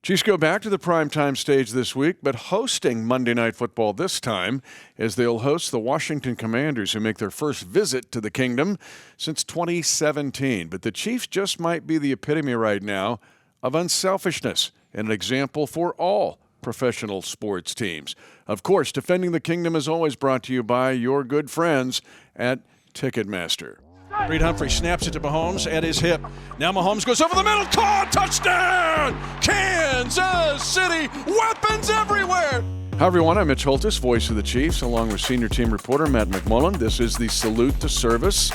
Chiefs go back to the primetime stage this week, but hosting Monday Night Football this time, as they'll host the Washington Commanders, who make their first visit to the Kingdom since 2017. But the Chiefs just might be the epitome right now of unselfishness and an example for all professional sports teams. Of course, Defending the Kingdom is always brought to you by your good friends at Ticketmaster. Reed Humphrey snaps it to Mahomes at his hip. Now Mahomes goes over the middle. Caught! Touchdown! Kansas City! Weapons everywhere! Hi, everyone. I'm Mitch Holthus, voice of the Chiefs, along with senior team reporter Matt McMullen. This is the Salute to Service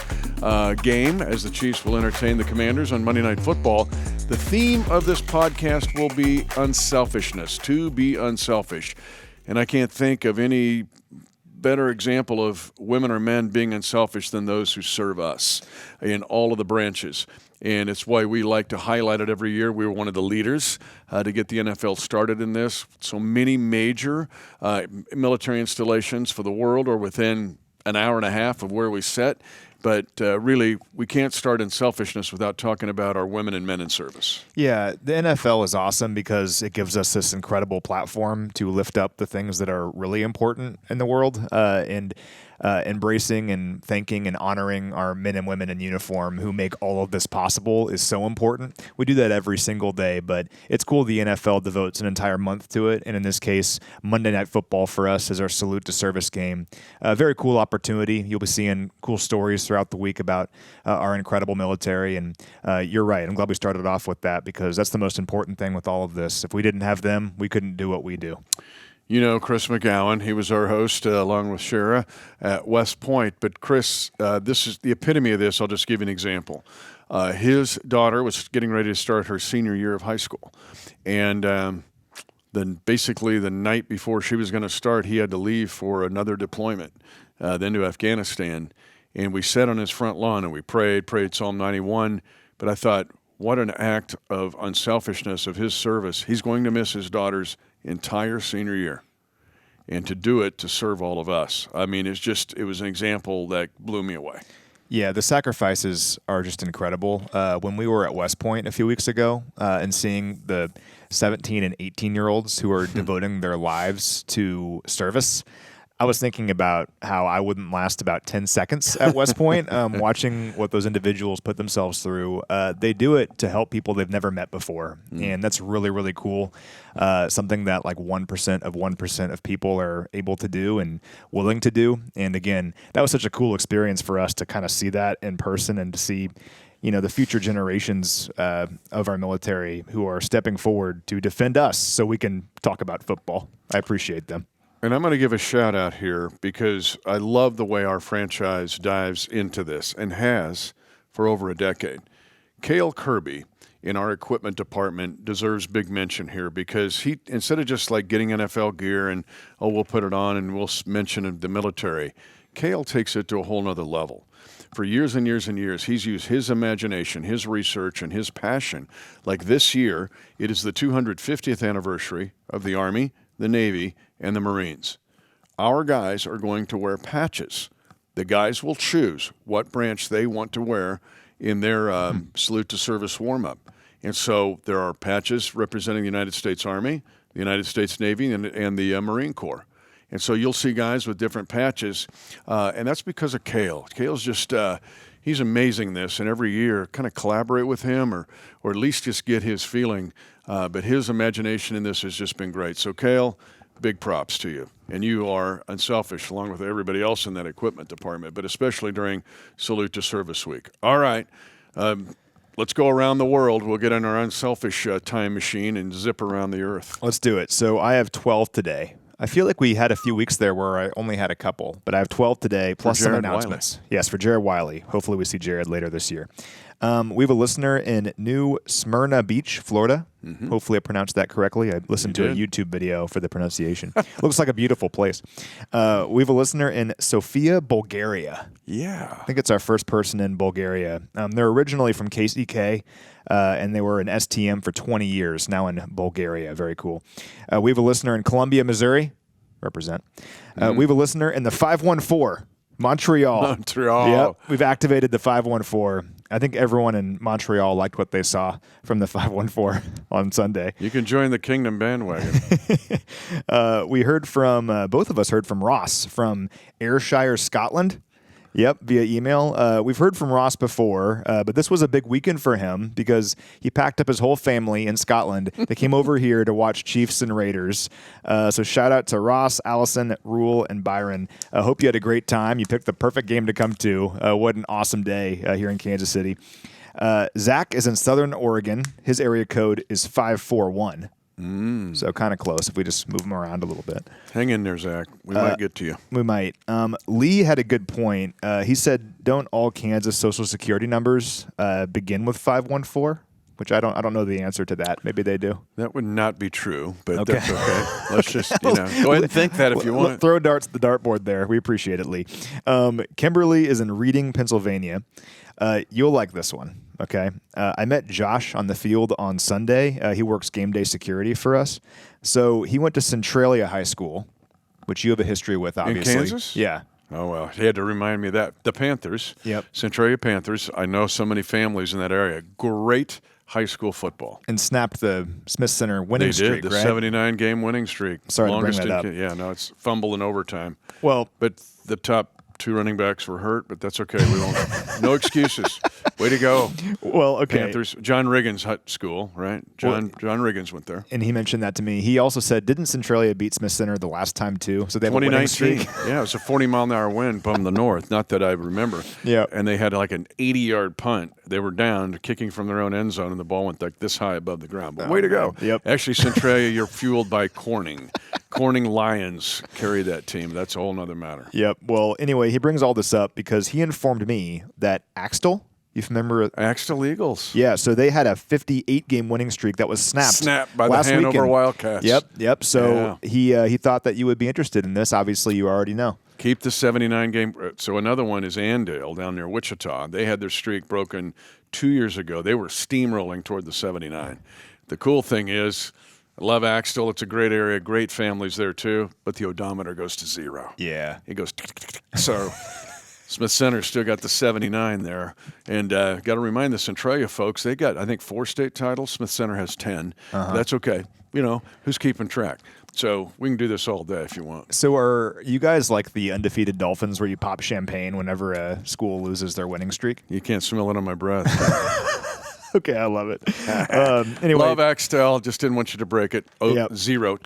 game as the Chiefs will entertain the Commanders on Monday Night Football. The theme of this podcast will be unselfishness, to be unselfish. And I can't think of any better example of women or men being unselfish than those who serve us in all of the branches. And it's why we like to highlight it every year. We were one of the leaders to get the NFL started in this. So many major military installations for the world are within an hour and a half of where we sit. But really, we can't start in selfishness without talking about our women and men in service. Yeah, the NFL is awesome because it gives us this incredible platform to lift up the things that are really important in the world and embracing and thanking and honoring our men and women in uniform who make all of this possible is so important. We do that every single day, but it's cool the NFL devotes an entire month to it. And in this case, Monday Night Football for us is our Salute to Service game. A very cool opportunity. You'll be seeing cool stories throughout the week about our incredible military. And you're right. I'm glad we started off with that because that's the most important thing with all of this. If we didn't have them, we couldn't do what we do. You know Chris McGowan. He was our host along with Shara at West Point. But Chris, this is the epitome of this. I'll just give you an example. His daughter was getting ready to start her senior year of high school. And then basically the night before she was going to start, he had to leave for another deployment, then to Afghanistan. And we sat on his front lawn and we prayed Psalm 91. But I thought, what an act of unselfishness of his service. He's going to miss his daughter's entire senior year, and to do it to serve all of us. I mean, it was an example that blew me away. Yeah, the sacrifices are just incredible. When we were at West Point a few weeks ago and seeing the 17 and 18-year-olds who are devoting their lives to service, I was thinking about how I wouldn't last about 10 seconds at West Point, watching what those individuals put themselves through. They do it to help people they've never met before, and that's really, really cool. Something that like 1% of people are able to do and willing to do. And again, that was such a cool experience for us to kind of see that in person and to see the future generations of our military who are stepping forward to defend us so we can talk about football. I appreciate them. And I'm going to give a shout out here because I love the way our franchise dives into this and has for over a decade. Cale Kirby in our equipment department deserves big mention here because he, instead of just like getting NFL gear and, we'll put it on and we'll mention the military, Cale takes it to a whole nother level. For years and years and years, he's used his imagination, his research, and his passion. Like this year, it is the 250th anniversary of the Army, the Navy, and the Marines. Our guys are going to wear patches. The guys will choose what branch they want to wear in their Salute to Service warm-up. And so there are patches representing the United States Army, the United States Navy, and the Marine Corps. And so you'll see guys with different patches, and that's because of Cale. Cale's just he's amazing this, and every year kind of collaborate with him or at least just get his feeling. But his imagination in this has just been great. So, Cale, big props to you. And you are unselfish along with everybody else in that equipment department, but especially during Salute to Service Week. All right. Let's go around the world. We'll get in our unselfish time machine and zip around the earth. Let's do it. So I have 12 today. I feel like we had a few weeks there where I only had a couple, but I have 12 today, plus some announcements. Wiley. Yes, for Jared Wiley. Hopefully we see Jared later this year. We have a listener in New Smyrna Beach, Florida. Mm-hmm. Hopefully I pronounced that correctly. I listened to a YouTube video for the pronunciation. Looks like a beautiful place. We have a listener in Sofia, Bulgaria. Yeah. I think it's our first person in Bulgaria. They're originally from KCK, and they were in STM for 20 years, now in Bulgaria. Very cool. We have a listener in Columbia, Missouri. Represent. We have a listener in the 514. Montreal. Montreal. Yep. We've activated the 514. I think everyone in Montreal liked what they saw from the 514 on Sunday. You can join the Kingdom bandwagon. We heard from, both of us heard from Ross from Ayrshire, Scotland. Yep, via email. We've heard from Ross before, but this was a big weekend for him because he packed up his whole family in Scotland. They came over here to watch Chiefs and Raiders. So shout out to Ross, Allison, Rule, and Byron. I hope you had a great time. You picked the perfect game to come to. What an awesome day here in Kansas City. Zach is in Southern Oregon. His area code is 541. So kind of close if we just move them around a little bit. Hang in there, Zach. We might get to you. We might. Lee had a good point. He said, "Don't all Kansas Social Security numbers begin with 514?" Which I don't know the answer to that. Maybe they do. That would not be true, but that's okay. Let's just go ahead and think that if you want. Throw darts at the dartboard there. We appreciate it, Lee. Kimberly is in Reading, Pennsylvania. You'll like this one. Okay. I met Josh on the field on Sunday. He works game day security for us. So he went to Centralia High School, which you have a history with, obviously. In Kansas? Yeah. Oh, well, he had to remind me of that. The Panthers. Yep. Centralia Panthers. I know so many families in that area. Great high school football. And snapped the Smith Center winning streak, the right? 79-game winning streak. Sorry Longest to bring that up. Yeah, no, it's fumble in overtime. Well, but the top two running backs were hurt, but that's okay. We won't. No excuses. Way to go. Well, okay. Panthers. John Riggins' school, right? John Riggins went there. And he mentioned that to me. He also said, didn't Centralia beat Smith Center the last time too? So they have a winning streak. Yeah, it was a 40-mile-an-hour wind from the north. Not that I remember. Yeah. And they had like an 80-yard punt. They were down, kicking from their own end zone, and the ball went like this high above the ground. But way to go. Yep. Actually, Centralia, you're fueled by Corning. Corning Lions carry that team. That's a whole nother matter. Yep. Well, anyway, he brings all this up because he informed me that Axtell, you remember? Axtell Eagles. Yeah, so they had a 58-game winning streak that was snapped by last the Hanover weekend. Wildcats. Yep. So he thought that you would be interested in this. Obviously, you already know. Keep the 79-game. So another one is Andale down near Wichita. They had their streak broken 2 years ago. They were steamrolling toward the 79. The cool thing is, I love Axtell. It's a great area, great families there too, but the odometer goes to 0. Yeah. It goes so Smith Center still got the 79 there. And got to remind the Centralia folks, they got, I think, 4 state titles. Smith Center has 10. That's okay. You know, who's keeping track? So we can do this all day if you want. So are you guys like the undefeated Dolphins where you pop champagne whenever a school loses their winning streak? You can't smell it on my breath. Okay, I love it. Anyway, love Axtell. Just didn't want you to break it. 0.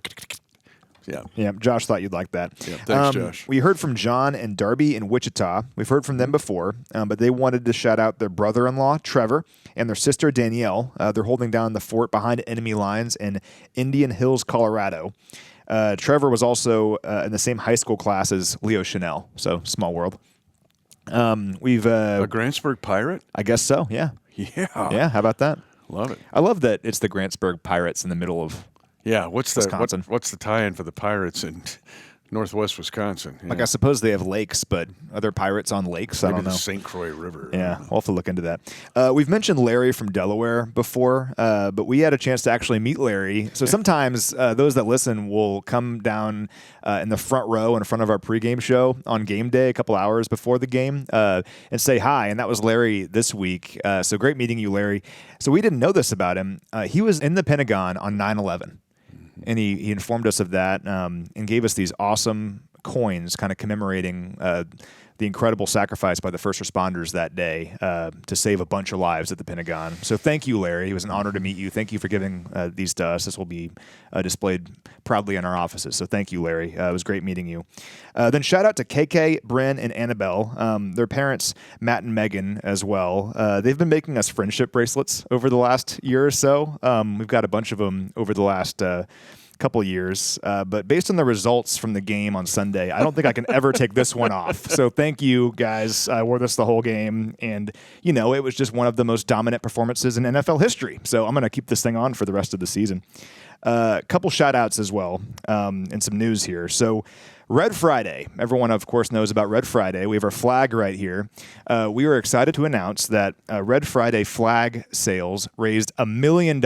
Yeah. Josh thought you'd like that. Yeah, thanks, Josh. We heard from John and Darby in Wichita. We've heard from them before, but they wanted to shout out their brother-in-law, Trevor, and their sister, Danielle. They're holding down the fort behind enemy lines in Indian Hills, Colorado. Trevor was also in the same high school class as Leo Chanel, so small world. We've a Grantsburg Pirate? I guess so, yeah. Yeah, how about that? Love it. I love that it's the Grantsburg Pirates in the middle of what's the tie-in for the Pirates in Northwest Wisconsin? Yeah. Like, I suppose they have lakes, but are there pirates on lakes? Maybe I don't know. The St. Croix River. Yeah, we'll have to look into that. We've mentioned Larry from Delaware before, but we had a chance to actually meet Larry. So sometimes those that listen will come down in the front row in front of our pregame show on game day a couple hours before the game and say hi. And that was Larry this week. So great meeting you, Larry. So we didn't know this about him. He was in the Pentagon on 9/11. And he informed us of that and gave us these awesome coins kind of commemorating the incredible sacrifice by the first responders that day to save a bunch of lives at the Pentagon. So thank you, Larry. It was an honor to meet you. Thank you for giving these to us. This will be displayed proudly in our offices. So thank you, Larry. It was great meeting you. Then shout out to KK, Bryn, and Annabelle. Their parents, Matt and Megan, as well. They've been making us friendship bracelets over the last year or so. We've got a bunch of them over the last couple years, but based on the results from the game on Sunday, I don't think I can ever take this one off. So thank you, guys. I wore this the whole game, and it was just one of the most dominant performances in NFL history. So I'm going to keep this thing on for the rest of the season. Couple shout outs as well, and some news here. So Red Friday. Everyone, of course, knows about Red Friday. We have our flag right here. We are excited to announce that Red Friday flag sales raised $1 million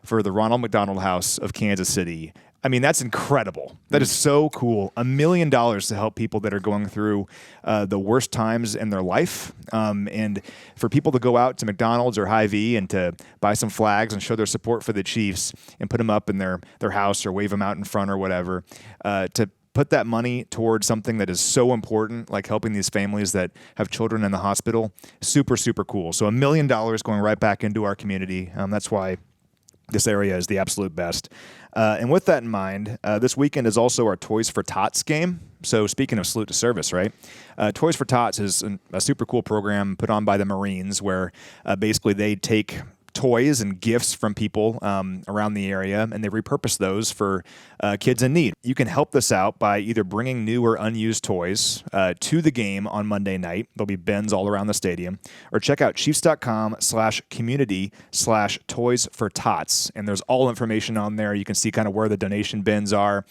for the Ronald McDonald House of Kansas City I mean, that's incredible. That is so cool. $1 million to help people that are going through the worst times in their life. And for people to go out to McDonald's or Hy-Vee and to buy some flags and show their support for the Chiefs and put them up in their house or wave them out in front or whatever, to put that money towards something that is so important, like helping these families that have children in the hospital, super, super cool. So $1 million going right back into our community. That's why this area is the absolute best. And with that in mind, this weekend is also our Toys for Tots game. So speaking of salute to service, right? Toys for Tots is a super cool program put on by the Marines where basically they take toys and gifts from people around the area, and they repurpose those for kids in need. You can help this out by either bringing new or unused toys to the game on Monday night. There'll be bins all around the stadium. Or check out chiefs.com/community/toys for tots, and there's all information on there. You can see kind of where the donation bins are.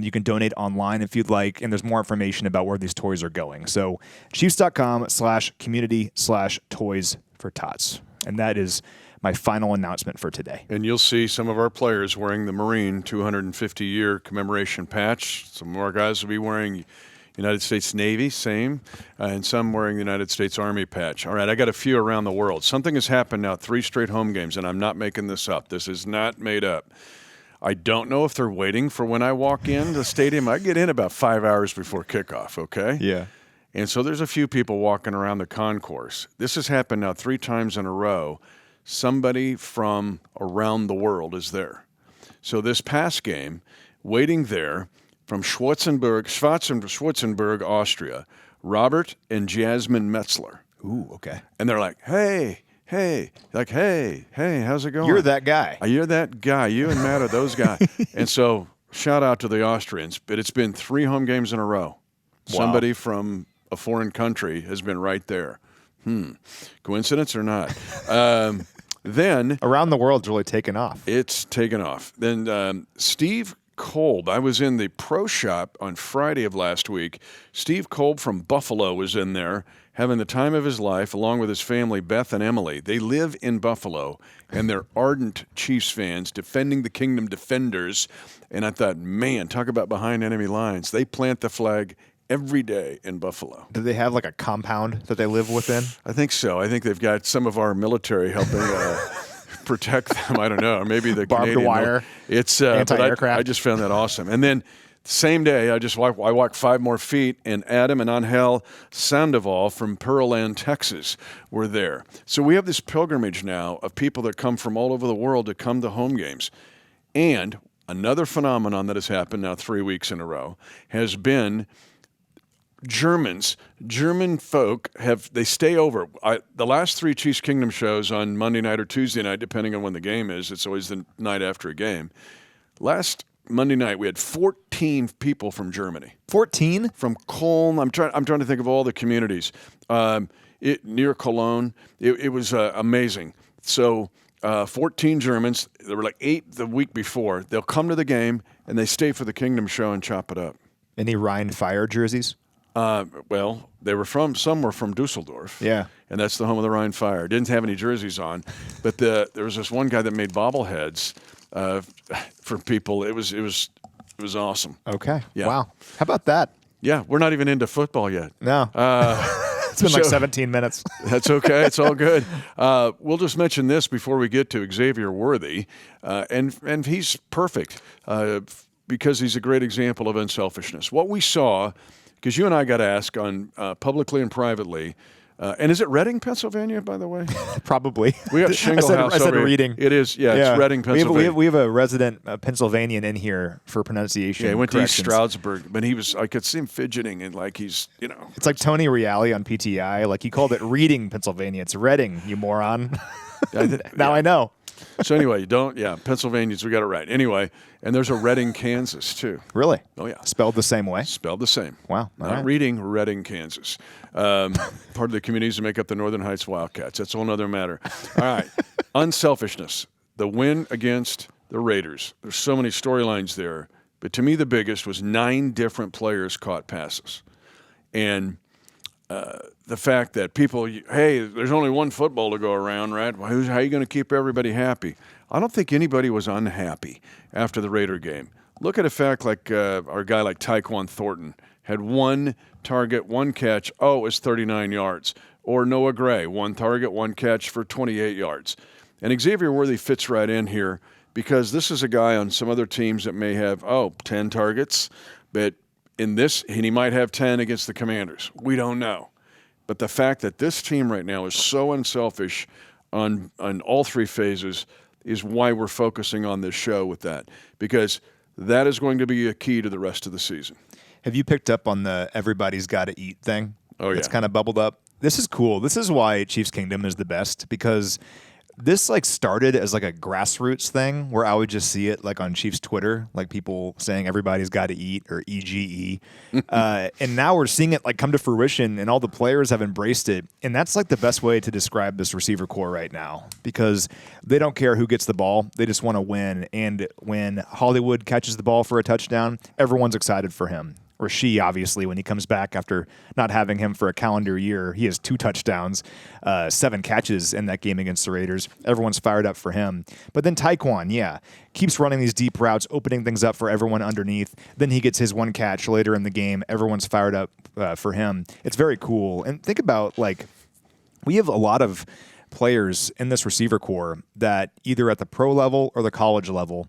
You can donate online if you'd like, and there's more information about where these toys are going. So chiefs.com/community/toys for tots. And that is my final announcement for today. And you'll see some of our players wearing the Marine 250-year commemoration patch. Some of our guys will be wearing United States Navy, same, and some wearing the United States Army patch. All right, I got a few around the world. Something has happened now, 3 straight home games, and I'm not making this up. This is not made up. I don't know if they're waiting for when I walk in the stadium. I get in about 5 hours before kickoff, okay? Yeah. And so there's a few people walking around the concourse. This has happened now 3 times in a row. Somebody from around the world is there. So this past game, waiting there from Schwarzenberg, Austria, Robert and Jasmine Metzler. Ooh, okay. And they're like, hey, like, hey, how's it going? You're that guy. You're that guy. You and Matt are those guys. And so shout out to the Austrians. But it's been 3 home games in a row. Wow. Somebody from a foreign country has been right there. Coincidence or not? Then around the world's really taken off. It's taken off. Then Steve Kolb, I was in the pro shop on Friday of last week. Steve Kolb from Buffalo was in there having the time of his life along with his family, Beth and Emily. They live in Buffalo, and they're ardent Chiefs fans, defending the Kingdom Defenders. And I thought, man, talk about behind enemy lines. They plant the flag every day in Buffalo. Do they have like a compound that they live within? I think so. I think they've got some of our military helping protect them. I don't know. Or maybe the barbed Canadian wire. It's anti-aircraft. I just found that awesome. And then same day, I walked 5 more feet, and Adam and Angel Sandoval from Pearland, Texas, were there. So we have this pilgrimage now of people that come from all over the world to come to home games. And another phenomenon that has happened now 3 weeks in a row has been German folk they stay over. The last 3 Chiefs Kingdom shows on Monday night or Tuesday night, depending on when the game is. It's always the night after a game. Last Monday night, we had 14 people from Germany. 14? From Cologne. I'm trying to think of all the communities. Near Cologne. It was amazing. So 14 Germans. There were like 8 the week before. They'll come to the game, and they stay for the Kingdom show and chop it up. Any Rhine Fire jerseys? Well, some were from Dusseldorf. Yeah. And that's the home of the Rhine Fire. Didn't have any jerseys on, but there was this one guy that made bobbleheads for people. It was awesome. Okay. Yeah. Wow. How about that? Yeah, we're not even into football yet. No. It's been like 17 minutes. That's okay. It's all good. We'll just mention this before we get to Xavier Worthy, and he's perfect because he's a great example of unselfishness. What we saw. Because you and I got asked on publicly and privately, and is it Reading, Pennsylvania, by the way? Probably. We got Shingle House. I said over Reading. It is, it's Reading, Pennsylvania. We have a resident Pennsylvanian in here for pronunciation. Yeah, he went to East Stroudsburg, but I could see him fidgeting and like he's, It's like Tony Reale on PTI. Like he called it Reading, Pennsylvania. It's Reading, you moron. Now I know. So anyway, Pennsylvanians, we got it right. Anyway, and there's a Reading, Kansas, too. Really? Oh, yeah. Spelled the same way? Spelled the same. Wow. Not Reading, Reading, Kansas. Part of the communities that make up the Northern Heights Wildcats. That's a whole other matter. All right. Unselfishness. The win against the Raiders. There's so many storylines there. But to me, the biggest was 9 different players caught passes. And the fact that people, hey, there's only one football to go around, right? How are you going to keep everybody happy? I don't think anybody was unhappy after the Raider game. Look at a fact like our guy like Tyquan Thornton had 1 target, 1 catch. Oh, it was 39 yards. Or Noah Gray, 1 target, 1 catch for 28 yards. And Xavier Worthy fits right in here because this is a guy on some other teams that may have, 10 targets. But in this, and he might have 10 against the Commanders. We don't know. But the fact that this team right now is so unselfish on all 3 phases is why we're focusing on this show with that. Because that is going to be a key to the rest of the season. Have you picked up on the everybody's got to eat thing? Oh, yeah. It's kind of bubbled up. This is cool. This is why Chiefs Kingdom is the best, because this started as a grassroots thing where I would just see it on Chiefs Twitter, people saying everybody's got to eat or EGE. And now we're seeing it come to fruition, and all the players have embraced it. And that's the best way to describe this receiver core right now, because they don't care who gets the ball. They just want to win. And when Hollywood catches the ball for a touchdown, everyone's excited for him. Or she, obviously, when he comes back after not having him for a calendar year. He has 2 touchdowns, 7 catches in that game against the Raiders. Everyone's fired up for him. But then Tyquan, keeps running these deep routes, opening things up for everyone underneath. Then he gets his 1 catch later in the game. Everyone's fired up for him. It's very cool. And think about, we have a lot of players in this receiver core that either at the pro level or the college level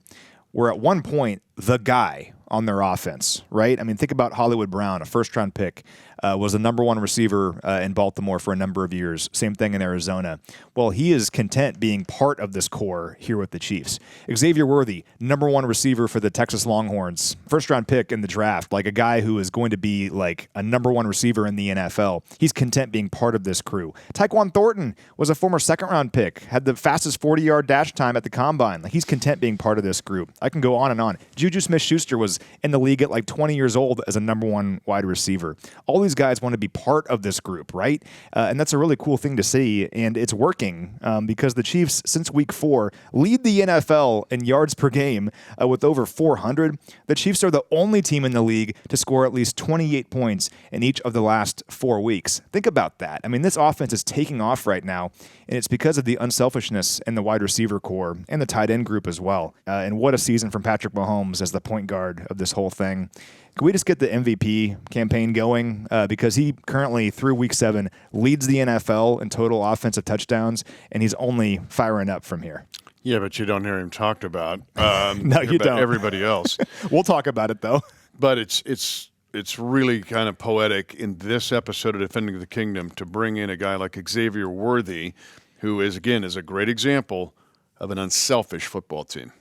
were at one point the guy on their offense, right? I mean, think about Hollywood Brown, a first-round pick, was the number 1 receiver in Baltimore for a number of years. Same thing in Arizona. Well, he is content being part of this core here with the Chiefs. Xavier Worthy, number 1 receiver for the Texas Longhorns, first-round pick in the draft, a guy who is going to be a number 1 receiver in the NFL. He's content being part of this crew. Tyquan Thornton was a former second-round pick, had the fastest 40-yard dash time at the Combine. He's content being part of this group. I can go on and on. Juju Smith-Schuster was in the league at 20 years old as a number 1 wide receiver. All these guys want to be part of this group, right? And that's a really cool thing to see, and it's working because the Chiefs, since week 4, lead the NFL in yards per game with over 400. The Chiefs are the only team in the league to score at least 28 points in each of the last 4 weeks. Think about that. I mean, this offense is taking off right now, and it's because of the unselfishness in the wide receiver core and the tight end group as well. And what a season from Patrick Mahomes as the point guard of this whole thing. Can we just get the MVP campaign going? Because he currently, through week 7, leads the NFL in total offensive touchdowns, and he's only firing up from here. Yeah, but you don't hear him talked about. No, you don't. Everybody else. We'll talk about it, though. But it's really kind of poetic in this episode of Defending the Kingdom to bring in a guy like Xavier Worthy, who is a great example of an unselfish football team.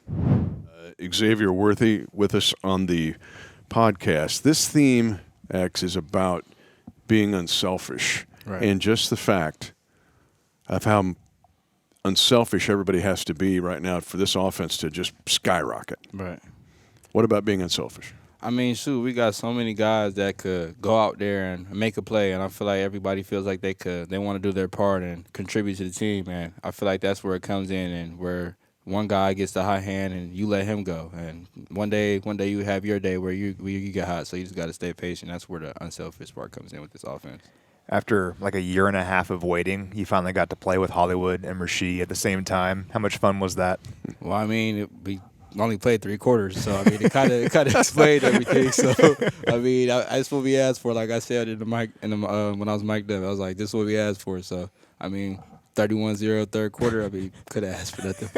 Xavier Worthy with us on the podcast. This theme, X, is about being unselfish, right? And just the fact of how unselfish everybody has to be right now for this offense to just skyrocket. Right. What about being unselfish? I mean, shoot, we got so many guys that could go out there and make a play, and I feel like everybody feels like they want to do their part and contribute to the team, and I feel like that's where it comes in, and where one guy gets the hot hand and you let him go, and one day you have your day where you get hot, so you just got to stay patient. That's where the unselfish part comes in with this offense. After a year and a half of waiting, you finally got to play with Hollywood and Rasheed at the same time. How much fun was that? Well, I mean, we only played 3 quarters, so I mean, it kind of explained everything. So I mean, that's what we asked for. Like I said in the mic, when I was mic'd up, I was like, "This is what we asked for." So I mean, 31-0 third quarter. I mean, could have asked for nothing.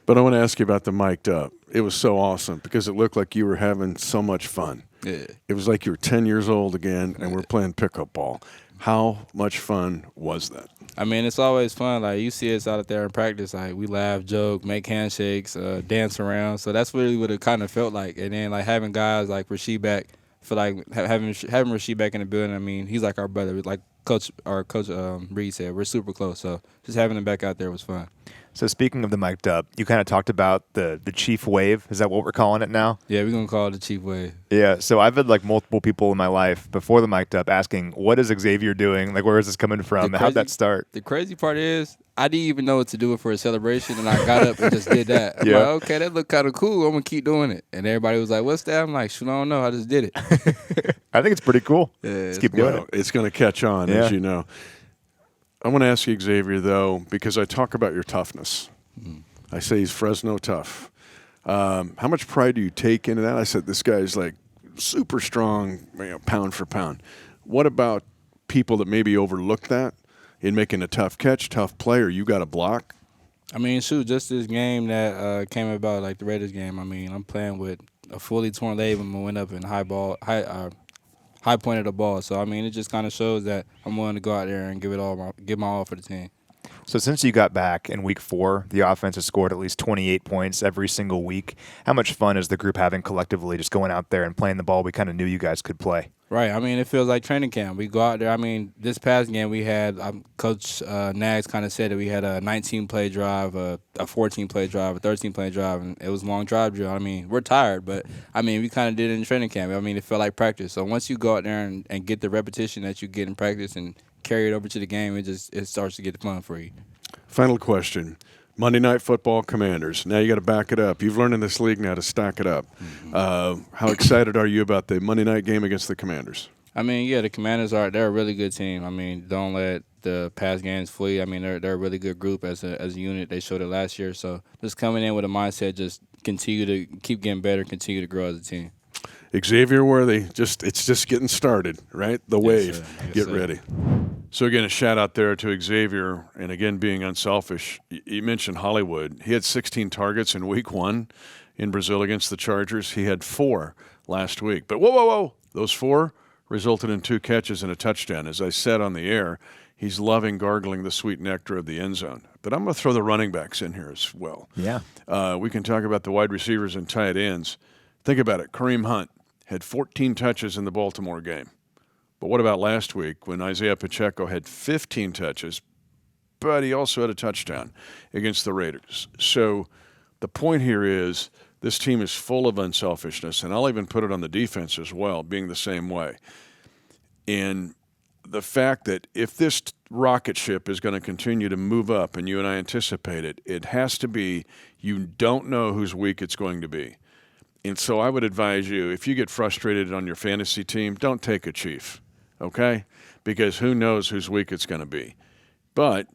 But I want to ask you about the mic'd up. It was so awesome because it looked like you were having so much fun. Yeah. It was like you were 10 years old again, and we're playing pickup ball. How much fun was that? I mean, it's always fun. Like, you see us out there in practice. Like, we laugh, joke, make handshakes, dance around. So that's really what it kind of felt like. And then, like, having guys like Rasheed back, feel like having Rasheed back in the building, I mean, he's like our brother. Like Coach Reed said, we're super close. So just having him back out there was fun. So speaking of the mic'd up, you kind of talked about the Chief Wave. Is that what we're calling it now? Yeah, we're going to call it the Chief Wave. Yeah, so I've had multiple people in my life before the mic'd up asking, what is Xavier doing? Where is this coming from? How'd that start? The crazy part is I didn't even know what to do it for a celebration, and I got up and just did that. I'm like, okay, that looked kind of cool. I'm going to keep doing it. And everybody was like, what's that? I'm like, shoot, I don't know. I just did it. I think it's pretty cool. Yeah, Let's keep doing it. It's going to catch on, Yeah. as you know. I want to ask you, Xavier, though, because I talk about your toughness. I say he's Fresno tough. How much pride do you take into that? I said this guy's like super strong, pound for pound. What about people that maybe overlook that in making a tough catch, tough play, or you got a block? I mean, shoot, just this game that came about, like the Raiders game. I mean, I'm playing with a fully torn labrum and went up and high pointed the ball. So I mean, it just kind of shows that I'm willing to go out there and give my all for the team. So since you got back in week 4, the offense has scored at least 28 points every single week. How much fun is the group having collectively just going out there and playing the ball we kind of knew you guys could play? Right. I mean, it feels like training camp. We go out there. I mean, this past game we had Coach Nags kind of said that we had a 19-play drive, a 14-play drive, a 13-play drive, and it was a long drive drill. I mean, we're tired, but, I mean, we kind of did it in training camp. I mean, it felt like practice. So once you go out there and get the repetition that you get in practice and carry it over to the game, it starts to get fun for you. Final question. Monday Night Football Commanders. Now you got to back it up. You've learned in this league now to stack it up. How excited are you about the Monday night game against the Commanders? I mean, yeah, the Commanders they're a really good team. I mean, don't let the past games fool you. I mean, they're a really good group as a unit. They showed it last year. So just coming in with a mindset, just continue to keep getting better, continue to grow as a team. Xavier Worthy, it's just getting started, right? The wave. Get ready. So, again, a shout-out there to Xavier, and, again, being unselfish. You mentioned Hollywood. He had 16 targets in week 1 in Brazil against the Chargers. He had 4 last week. But whoa. Those 4 resulted in 2 catches and a touchdown. As I said on the air, he's loving gargling the sweet nectar of the end zone. But I'm going to throw the running backs in here as well. Yeah. We can talk about the wide receivers and tight ends. Think about it. Kareem Hunt had 14 touches in the Baltimore game. But what about last week when Isaiah Pacheco had 15 touches, but he also had a touchdown against the Raiders? So the point here is this team is full of unselfishness, and I'll even put it on the defense as well, being the same way. And the fact that if this rocket ship is going to continue to move up, and you and I anticipate it, it has to be you don't know whose week it's going to be. And so I would advise you, if you get frustrated on your fantasy team, don't take a Chief, okay? Because who knows whose week it's going to be. But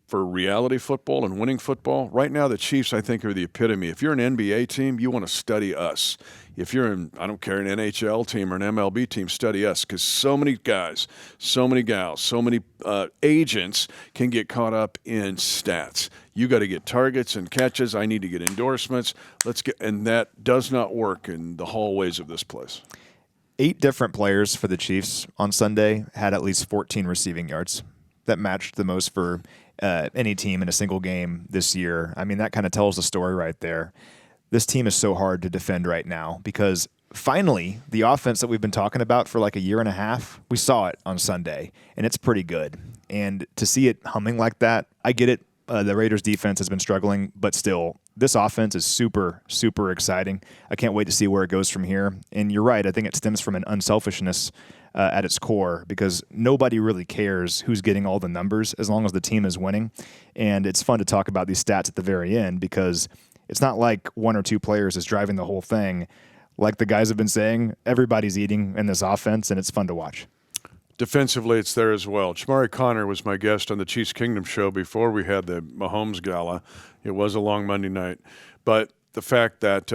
for reality football and winning football, right now the Chiefs, I think, are the epitome. If you're an NBA team, you want to study us. If you're an NHL team or an MLB team, study us, because so many guys, so many gals, so many agents can get caught up in stats. You got to get targets and catches. I need to get endorsements. And that does not work in the hallways of this place. 8 different players for the Chiefs on Sunday had at least 14 receiving yards. That matched the most for any team in a single game this year. I mean, that kind of tells the story right there. This team is so hard to defend right now because finally, the offense that we've been talking about for like a year and a half, we saw it on Sunday, and it's pretty good. And to see it humming like that, I get it. The Raiders' defense has been struggling, but still, this offense is super, super exciting. I can't wait to see where it goes from here. And you're right. I think it stems from an unselfishness at its core because nobody really cares who's getting all the numbers as long as the team is winning. And it's fun to talk about these stats at the very end because it's not like 1 or 2 players is driving the whole thing. Like the guys have been saying, everybody's eating in this offense, and it's fun to watch. Defensively, it's there as well. Chamari Connor was my guest on the Chiefs Kingdom show before we had the Mahomes Gala. It was a long Monday night. But the fact that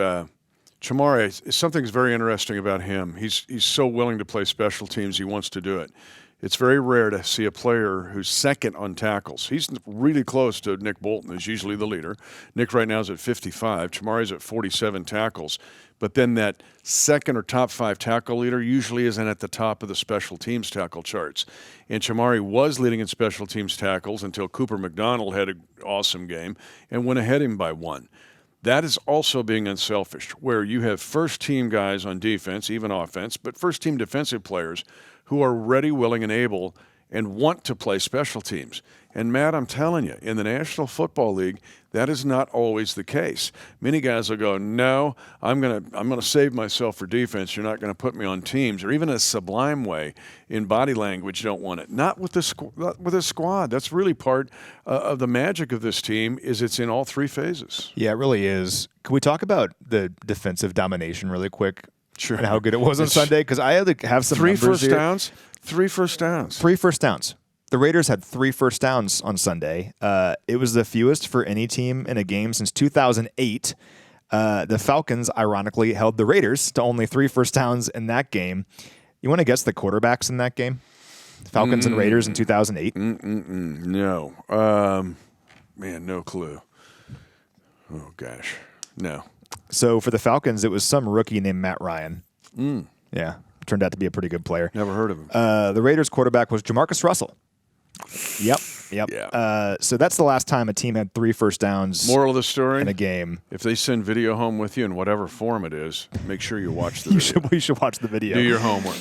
Chamari, something's very interesting about him. He's so willing to play special teams. He wants to do it. It's very rare to see a player who's second on tackles. He's really close to Nick Bolton, who's usually the leader. Nick right now is at 55. Chamari's at 47 tackles. But then that second or top 5 tackle leader usually isn't at the top of the special teams tackle charts. And Chamari was leading in special teams tackles until Cooper McDonald had an awesome game and went ahead of him by 1. That is also being unselfish, where you have first-team guys on defense, even offense, but first-team defensive players who are ready, willing, and able and want to play special teams. And, Matt, I'm telling you, in the National Football League, that is not always the case. Many guys will go, no, I'm gonna save myself for defense. You're not going to put me on teams. Or even a sublime way in body language don't want it. Not with the squad. That's really part of the magic of this team is it's in all 3 phases. Yeah, it really is. Can we talk about the defensive domination really quick? Sure. and how good it was on Sunday, because I had to have some Three numbers first here. downs. 3 first downs. 3 first downs. The Raiders had 3 first downs on Sunday. It was the fewest for any team in a game since 2008. The Falcons, ironically, held the Raiders to only 3 first downs in that game. You want to guess the quarterbacks in that game? Falcons and Raiders in 2008? No. Man, no clue. Oh, gosh. No. So for the Falcons, it was some rookie named Matt Ryan. Yeah, turned out to be a pretty good player. Never heard of him. The Raiders quarterback was Jamarcus Russell. Yep. Yeah. So that's the last time a team had 3 first downs Moral of the story? in a game. If they send video home with you in whatever form it is, make sure you watch the video. You should watch the video. Do your homework.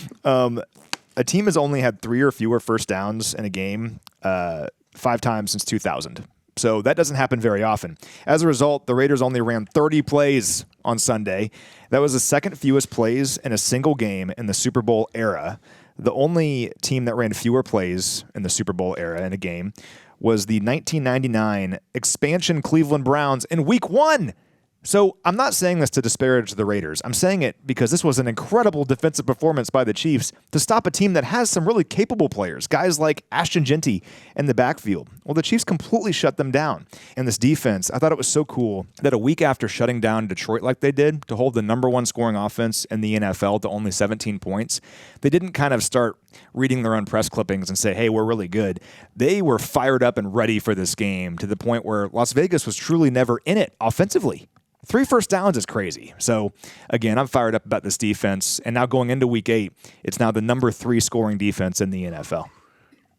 A team has only had 3 or fewer first downs in a game 5 times since 2000. So that doesn't happen very often. As a result, the Raiders only ran 30 plays on Sunday. That was the second fewest plays in a single game in the Super Bowl era. The only team that ran fewer plays in the Super Bowl era in a game was the 1999 expansion Cleveland Browns in Week 1. So I'm not saying this to disparage the Raiders. I'm saying it because this was an incredible defensive performance by the Chiefs to stop a team that has some really capable players, guys like Ashton Genty in the backfield. Well, the Chiefs completely shut them down. And this defense, I thought it was so cool that a week after shutting down Detroit like they did to hold the number 1 scoring offense in the NFL to only 17 points, they didn't kind of start reading their own press clippings and say, hey, we're really good. They were fired up and ready for this game to the point where Las Vegas was truly never in it offensively. 3 first downs is crazy. So, again, I'm fired up about this defense. And now going into Week 8, it's now the number 3 scoring defense in the NFL.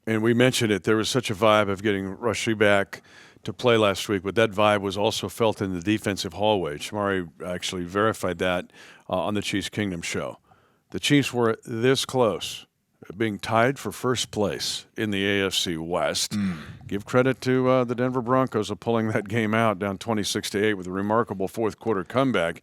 And we mentioned it. There was such a vibe of getting Rushy back to play last week, but that vibe was also felt in the defensive hallway. Shamari actually verified that on the Chiefs Kingdom show. The Chiefs were this close, being tied for first place in the AFC West. Give credit to the Denver Broncos of pulling that game out down 26-8 with a remarkable fourth quarter comeback.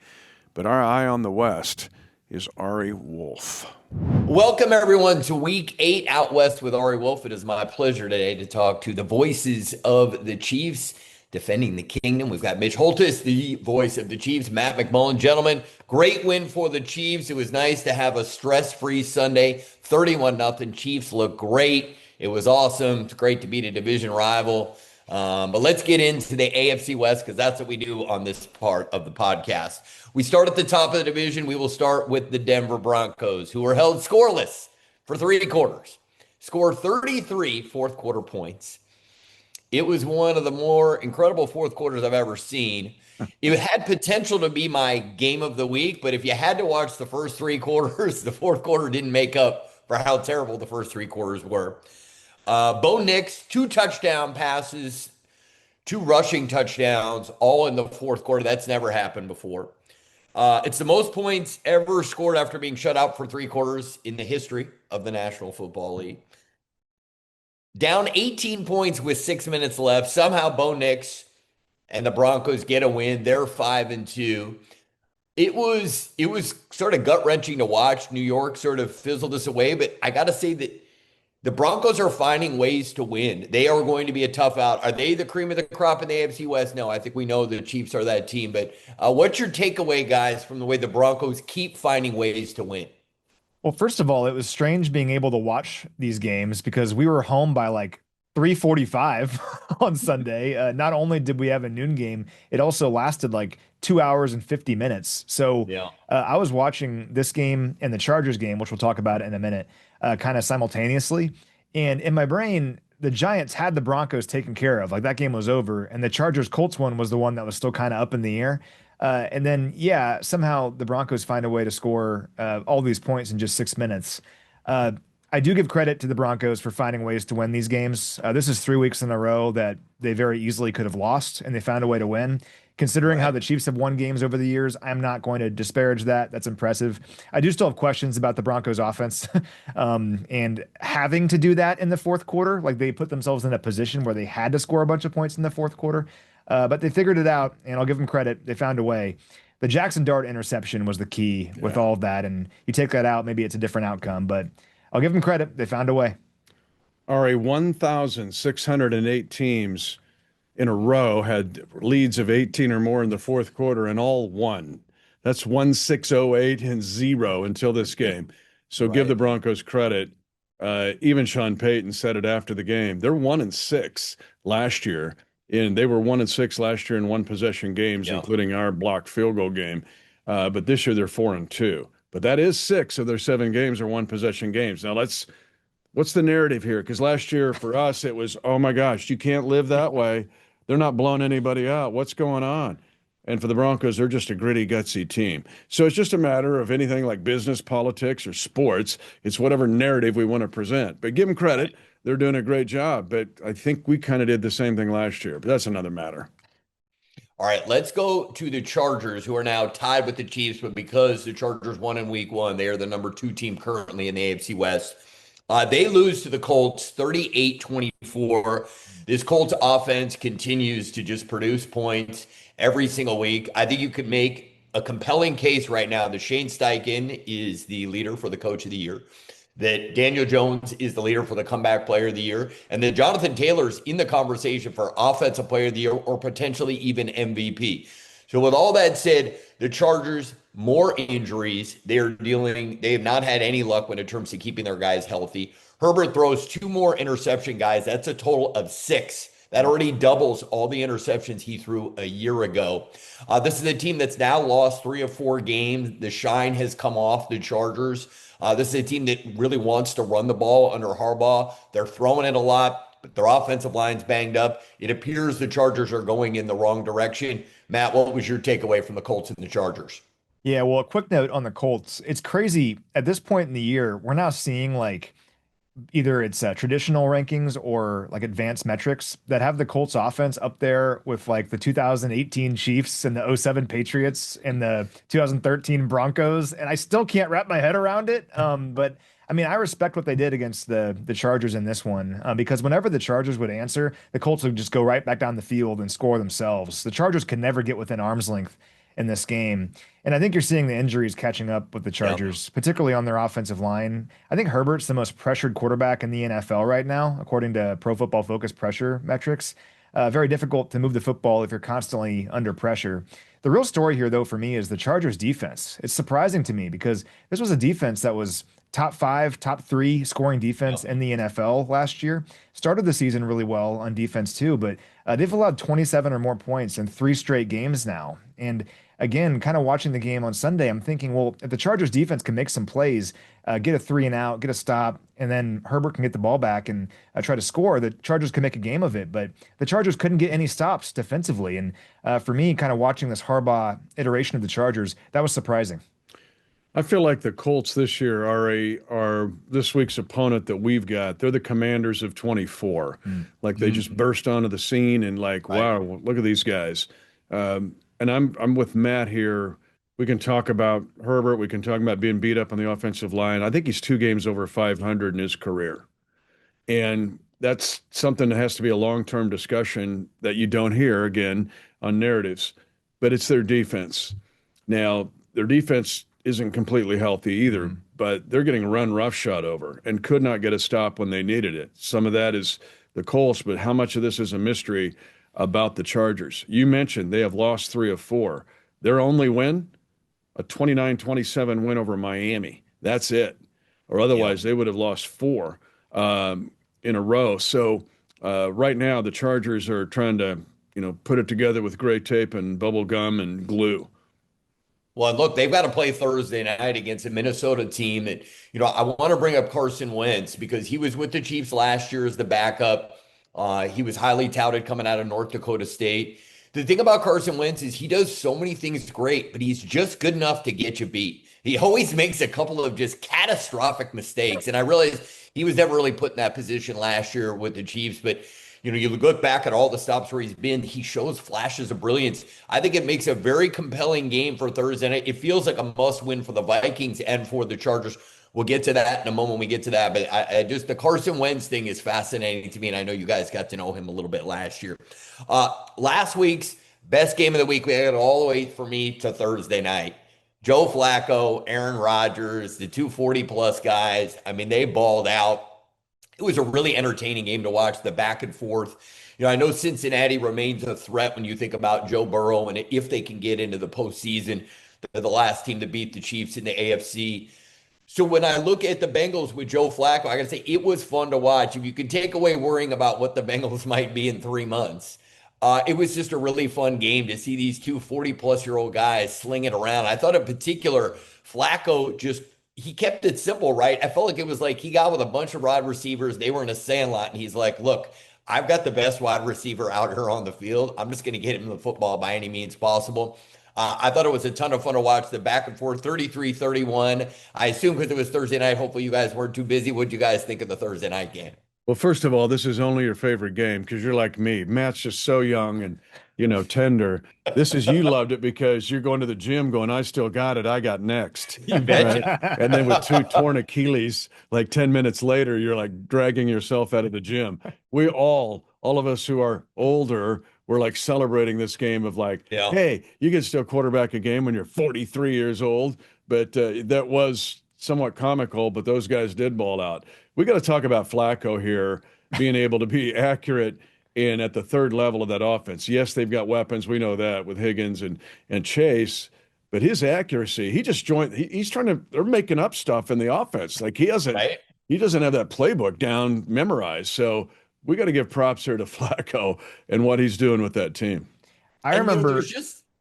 But our eye on the West is Ari Wolfe. Welcome, everyone, to Week 8 out west with Ari Wolfe. It is my pleasure today to talk to the voices of the Chiefs defending the kingdom. We've got Mitch Holthus, the voice of the Chiefs, Matt McMullen. Gentlemen, great win for the Chiefs. It was nice to have a stress-free Sunday. 31-0. Chiefs look great. It was awesome. It's great to beat a division rival. But let's get into the AFC West because that's what we do on this part of the podcast. We start at the top of the division. We will start with the Denver Broncos, who were held scoreless for 3 quarters. Scored 33 fourth quarter points. It was one of the more incredible fourth quarters I've ever seen. It had potential to be my game of the week, but if you had to watch the first 3 quarters, the fourth quarter didn't make up for how terrible the first 3 quarters were. Bo Nix, 2 touchdown passes, 2 rushing touchdowns, all in the fourth quarter. That's never happened before. It's the most points ever scored after being shut out for 3 quarters in the history of the National Football League. Down 18 points with 6 minutes left. Somehow Bo Nix and the Broncos get a win. They're 5-2. It was sort of gut-wrenching to watch. New York sort of fizzled us away, but I got to say that the Broncos are finding ways to win. They are going to be a tough out. Are they the cream of the crop in the AFC West? No, I think we know the Chiefs are that team. But what's your takeaway, guys, from the way the Broncos keep finding ways to win? Well, first of all, it was strange being able to watch these games because we were home by like 3:45 on Sunday. Not only did we have a noon game, it also lasted like 2 hours and 50 minutes. So Yeah. I was watching this game and the Chargers game, which we'll talk about in a minute, kind of simultaneously. And in my brain, the Giants had the Broncos taken care of. Like that game was over. And the Chargers-Colts one was the one that was still kind of up in the air. And then, yeah, somehow the Broncos find a way to score all these points in just 6 minutes. I do give credit to the Broncos for finding ways to win these games. This is 3 weeks in a row that they very easily could have lost, and they found a way to win. Considering how the Chiefs have won games over the years, I'm not going to disparage that. That's impressive. I do still have questions about the Broncos offense and having to do that in the fourth quarter. Like they put themselves in a position where they had to score a bunch of points in the fourth quarter. But they figured it out, and I'll give them credit. They found a way. The Jackson Dart interception was the key with all of that, and you take that out, maybe it's a different outcome. But I'll give them credit. They found a way. Ari, 1,608 teams in a row had leads of 18 or more in the fourth quarter and all won. That's 1608 and 0 until this game. So give the Broncos credit. Even Sean Payton said it after the game. They're 1-6 last year, and they were 1-6 last year in one possession games, including our blocked field goal game. But this year they're 4-2. But that is 6 of their 7 games are one possession games. Now what's the narrative here? Because last year for us it was, oh my gosh, you can't live that way. They're not blowing anybody out. What's going on? And for the Broncos, they're just a gritty, gutsy team. So it's just a matter of anything like business, politics, or sports. It's whatever narrative we want to present. But give them credit. They're doing a great job. But I think we kind of did the same thing last year. But that's another matter. All right, let's go to the Chargers, who are now tied with the Chiefs. But because the Chargers won in week 1, they are the number 2 team currently in the AFC West. They lose to the Colts 38-24. This Colts offense continues to just produce points every single week. I think you could make a compelling case right now that Shane Steichen is the leader for the coach of the year, that Daniel Jones is the leader for the comeback player of the year, and that Jonathan Taylor's in the conversation for offensive player of the year or potentially even MVP. So with all that said, the Chargers, more injuries. They have not had any luck when it comes to keeping their guys healthy. Herbert throws 2 more interception guys. That's a total of 6. That already doubles all the interceptions he threw a year ago. This is a team that's now lost 3 of 4 games. The shine has come off the Chargers. This is a team that really wants to run the ball under Harbaugh. They're throwing it a lot, but their offensive line's banged up. It appears the Chargers are going in the wrong direction. Matt, what was your takeaway from the Colts and the Chargers? Yeah, well, a quick note on the Colts. It's crazy. At this point in the year, we're now seeing like either it's traditional rankings or like advanced metrics that have the Colts offense up there with like the 2018 Chiefs and the '07 Patriots and the 2013 Broncos. And I still can't wrap my head around it. But I mean, I respect what they did against the Chargers in this one because whenever the Chargers would answer, the Colts would just go right back down the field and score themselves. The Chargers could never get within arm's length in this game. And I think you're seeing the injuries catching up with the Chargers, particularly on their offensive line. I think Herbert's the most pressured quarterback in the NFL right now, according to Pro Football Focus pressure metrics. Very difficult to move the football if you're constantly under pressure. The real story here, though, for me is the Chargers defense. It's surprising to me because this was a defense that was top 5, top 3 scoring defense in the NFL last year. Started the season really well on defense too, but they've allowed 27 or more points in 3 straight games now. And again, kind of watching the game on Sunday, I'm thinking, well, if the Chargers defense can make some plays, get a 3 and out, get a stop, and then Herbert can get the ball back and try to score, the Chargers can make a game of it. But the Chargers couldn't get any stops defensively. And for me, kind of watching this Harbaugh iteration of the Chargers, that was surprising. I feel like the Colts this year are this week's opponent that we've got. They're the Commanders of 24. Like they just burst onto the scene and like, wow, look at these guys. And I'm with Matt here. We can talk about Herbert. We can talk about being beat up on the offensive line. I think he's 2 games over 500 in his career. And that's something that has to be a long-term discussion that you don't hear, again, on narratives. But it's their defense. Now, their defense isn't completely healthy either, but they're getting run roughshod over and could not get a stop when they needed it. Some of that is the Colts, but how much of this is a mystery about the Chargers? You mentioned they have lost 3 of 4. Their only win, a 29-27 win over Miami. That's it. Or otherwise, they would have lost 4 in a row. So right now, the Chargers are trying to, put it together with gray tape and bubble gum and glue. Well, look, they've got to play Thursday night against a Minnesota team that, I want to bring up Carson Wentz because he was with the Chiefs last year as the backup. He was highly touted coming out of North Dakota State. The thing about Carson Wentz is he does so many things great, but he's just good enough to get you beat. He always makes a couple of just catastrophic mistakes. And I realized he was never really put in that position last year with the Chiefs, but you look back at all the stops where he's been, he shows flashes of brilliance. I think it makes a very compelling game for Thursday night. It feels like a must win for the Vikings and for the Chargers. We'll get to that in a moment when we get to that. But I just, the Carson Wentz thing is fascinating to me. And I know you guys got to know him a little bit last year. Last week's best game of the week, we had it all the way for me to Thursday night. Joe Flacco, Aaron Rodgers, the 240-plus guys. I mean, they balled out. It was a really entertaining game to watch, the back and forth. I know Cincinnati remains a threat when you think about Joe Burrow and if they can get into the postseason. They're the last team to beat the Chiefs in the AFC. So when I look at the Bengals with Joe Flacco, I got to say it was fun to watch. If you could take away worrying about what the Bengals might be in 3 months, it was just a really fun game to see these two 40-plus-year-old guys sling it around. I thought in particular, Flacco he kept it simple, right? I felt like it was like he got with a bunch of wide receivers. They were in a sandlot, and he's like, look, I've got the best wide receiver out here on the field. I'm just going to get him the football by any means possible. I thought it was a ton of fun to watch the back and forth 33-31. I assume because it was Thursday night, hopefully you guys weren't too busy. What did you guys think of the Thursday night game? Well, first of all, this is only your favorite game because you're like me. Matt's just so young and, tender. You loved it because you're going to the gym going, I still got it. I got next. You betcha. Right? And then with two torn Achilles, like 10 minutes later, you're like dragging yourself out of the gym. We all of us who are older, we're like celebrating this game of like, Yeah. hey, you can still quarterback a game when you're 43 years old. But that was somewhat comical, but those guys did ball out. We got to talk about Flacco here being able to be accurate and at the third level of that offense. Yes, they've got weapons. We know that with Higgins and Chase, but his accuracy, he just he's trying to, they're making up stuff in the offense. Like he doesn't have that playbook down memorized. So we got to give props here to Flacco and what he's doing with that team. I remember.